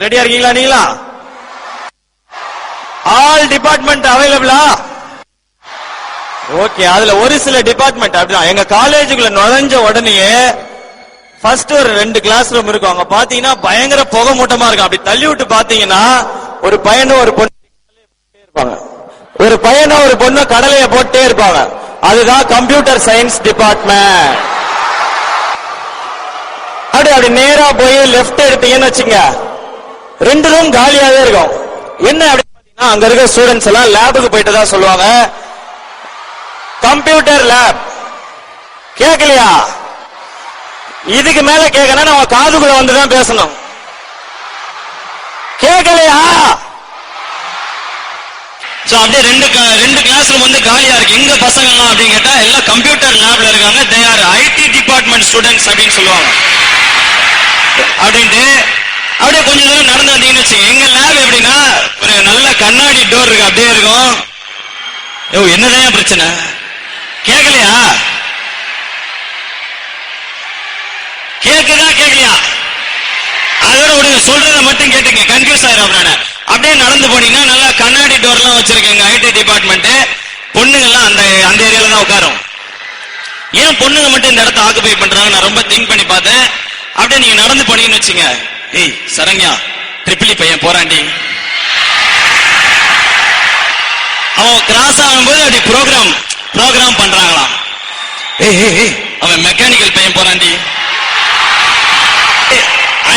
ரெடியா இருக்கீங்களா நீங்களா? ஆல் டிபார்ட்மெண்ட் அவைலபிளா? ஓகே. அதுல ஒரு சில டிபார்ட்மெண்ட் அப்படிதான். எங்க காலேஜுக்குள்ள நுழைஞ்ச உடனே ஃபர்ஸ்ட் ஒரு 2 கிளாஸ் ரூம் இருக்கும். அங்க பாத்தீங்கன்னா பயங்கர புகை மூட்டமா இருக்கும். அப்படி தள்ளி விட்டு பாத்தீங்கன்னா ஒரு பையனும் ஒரு பொண்ணு இருப்பாங்க. ஒரு பையனும் ஒரு பொண்ணு கடலைய போட்டே இருப்பாங்க. அதுதான் கம்ப்யூட்டர் சயின்ஸ் டிபார்ட்மெண்ட். அப்படி நேரா போய் லெஃப்ட் எடுத்தீங்கன்னு வச்சுங்க, 2 ரூம் காலியாவே இருக்கும். என்ன அப்படி பாத்தீங்கன்னா அங்க இருக்க ஸ்டூடெண்ட்ஸ் எல்லாம் லேபுக்கு போயிட்டு தான் சொல்லுவாங்க, கம்ப்யூட்டர் லேப். கேட்கலையா? இதுக்கு மேல கேட்கணும் நம்ம காதுக்குள்ள வந்துதான் பேசணும். கேட்கலையா? அப்படியே ரெண்டு கிளாஸ் ரூம் வந்து காலியா இருக்கு. எங்க பசங்க எல்லாம் அப்படின்னு கேட்டா எல்லாம் கம்ப்யூட்டர் லேப்ல இருக்காங்க. They are IT department students அப்படின்னு சொல்லுவாங்க. அப்படின்ட்டு அப்படியே கொஞ்ச தூரம் நடந்து வந்தீங்கன்னு வச்சுங்க, எங்க லேப் எப்படின்னா ஒரு நல்ல கண்ணாடி டோர் இருக்கு, அப்படியே இருக்கும். என்னதான் பிரச்சனை? கேட்கலையா? கேட்குதா கேட்கலையா? அதோட விடுங்க, சொல்றத மட்டும் கேட்டுங்க, கன்ஃபியூஸ் ஆயிரும். அப்படியே நடந்து போனீங்கன்னா நல்லா கண்ணாடி டோர் எல்லாம் வச்சிருக்கேங்க ஐடி டிபார்ட்மெண்ட். பொண்ணுங்க எல்லாம் அந்த ஏரியால தான் உட்காரும். ஏன் பொண்ணுங்க மட்டும் இந்த இடத்த ஆக்குபை பண்றாங்க நான் ரொம்ப திங்க் பண்ணி பார்த்தேன். அப்படியே நீங்க நடந்து போனீங்கன்னு வச்சுங்க, ஏய் சரண்யா ட்ரிபிளி பையன் போறாண்டி, அவன் கிராஸ் ஆகும்போது அப்படி ப்ரோக்ராம் பண்றாங்களாம். ஏய் அவன் மெக்கானிக்கல் பையன் போறாண்டி.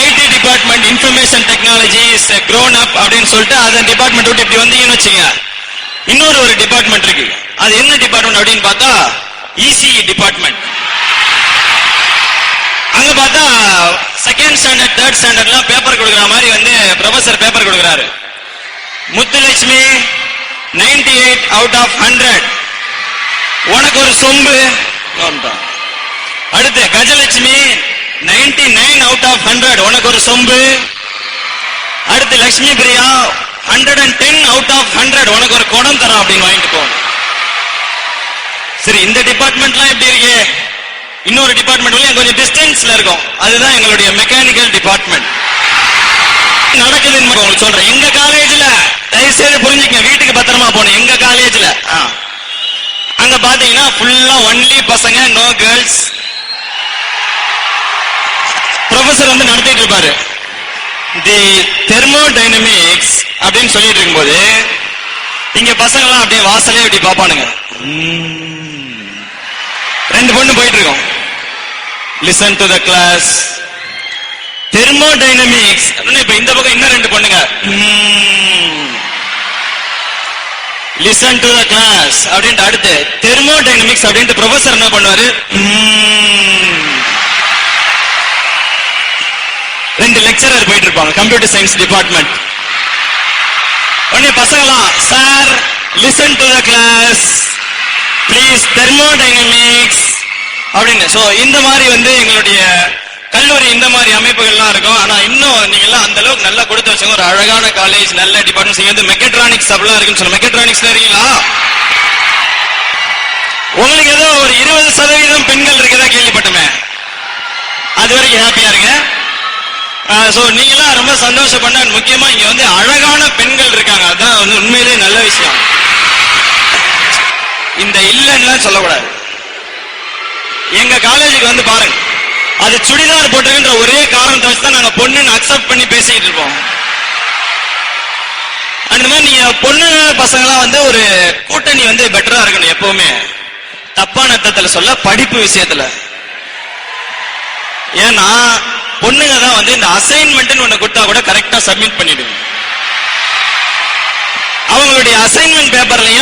I T department information technology is grown up அப்படின்னு சொல்லிட்டு அந்த டிபார்ட்மெண்ட் விட்டு இப்படி வந்தீங்கன்னு வச்சுங்க, இன்னொரு ஒரு டிபார்ட்மெண்ட் இருக்கு. அது என்ன டிபார்ட்மெண்ட் அப்படின்னு பார்த்தா இசிஇ டிபார்ட்மெண்ட். அங்க பார்த்தா செகண்ட் ஸ்டாண்டர்ட் தேர்ட் ஸ்டாண்டர்ட்லாம் பேப்பர் கொடுக்குற மாதிரி வந்து ப்ரொஃபசர் பேப்பர் கொடுக்குறாரு. முத்துலட்சுமி 98 out of 100, உனக்கு ஒரு சொம்பு. அடுத்து கஜலட்சுமி 99 out of 100, உனக்கு ஒரு சொம்பு. அடுத்து லட்சுமி பிரியா 110 out of 100, உனக்கு ஒரு குடம் தரோம் அப்படின்னு வாங்கிட்டு போகணும். சரி, இந்த டிபார்ட்மெண்ட்லாம் எப்படி இருக்கு? இன்னொரு டிபார்ட்மெண்ட் கொஞ்சம் டிஸ்டன்ஸ்ல இருக்கும். அதுதான் எங்களுடைய மெக்கானிக்கல் டிபார்ட்மெண்ட். நடக்குதுன்னு உங்களுக்கு சொல்றேன். எங்க காலேஜ்ல தயவு செய்து புரிஞ்சுக்க, வீட்டுக்கு பத்திரமா போகணும். எங்க காலேஜ்ல அங்க பாத்தீங்கன்னா ஃபுல்லா ஒன்லி பசங்க, நோ கேர்ள்ஸ். ப்ரொஃபசர் வந்து நடத்திட்டு இருப்பாரு. தி தெர்மோடைனமிக்ஸ் அப்படின்னு சொல்லிட்டு இருக்கும்போது இங்க பசங்க எல்லாம் அப்படியே வாசலே அப்படி பாப்பானுங்க. 2 பொண்ணு போயிட்டு இருக்கோம். Listen to the class thermodynamics. இப்ப இந்த பக்கம் இன்னும் 2 பொண்ணுங்க லிசன் டு த கிளாஸ் அப்படின்ட்டு அடுத்து தெர்மோடைனமிக்ஸ் அப்படின்ட்டு ப்ரொஃபசர் என்ன பண்ணுவாரு, 2 லெக்சரர் போயிட்டு இருப்பாங்க கம்ப்யூட்டர் சயின்ஸ் டிபார்ட்மெண்ட். உடனே பசங்களாம் sir listen to the class please thermodynamics அப்படின்னு. சோ இந்த மாதிரி வந்து எங்களுடைய கல்லூரி இந்த மாதிரி அமைப்புகள்லாம் இருக்கும். ஆனா இன்னும் நீங்க எல்லாம் அந்த அளவுக்கு நல்லா கொடுத்து வச்சுங்க. ஒரு அழகான காலேஜ், நல்ல டிபார்ட்மெண்ட். வந்து மெக்கட்ரானிக்ஸ் அப்படிலாம் இருக்குன்னு சொல்ல, மெக்கட்ரானிக்ஸ்ல இருக்கீங்களா? உங்களுக்கு ஏதோ ஒரு 20% பெண்கள் இருக்கதா கேள்விப்பட்டமே. அது வரைக்கும் ஹாப்பியா இருங்க. சோ நீங்களாம் ரொம்ப சந்தோஷப்பட. முக்கியமா இங்க வந்து அழகான பெண்கள் இருக்காங்க. அதான் வந்து உண்மையிலேயே நல்ல விஷயம். இந்த இல்லைன்னா சொல்லக்கூடாது. எங்க காலேஜுக்கு வந்து பாருங்க, அது சுடிதார் போட்டுக்கின்ற ஒரே காரணத்தை வச்சுதான் நாங்க பொண்ணுன்னு அக்செப்ட் பண்ணி பேசிக்கிட்டு இருப்போம். அந்த மாதிரி நீங்க பொண்ணு பசங்களாம் வந்து ஒரு கூட்டணி வந்து பெட்டரா இருக்கணும் எப்பவுமே. தப்பான அர்த்தத்துல சொல்ல, படிப்பு விஷயத்துல. ஏன்னா பொண்ணுங்க தான் வந்து இந்த அசைன்மெண்ட் ஒண்ணு கொடுத்தா கூட கரெக்டா சப்மிட் பண்ணிடுங்க. அவங்களுடைய அசைன்மெண்ட் பேப்பர்லயும்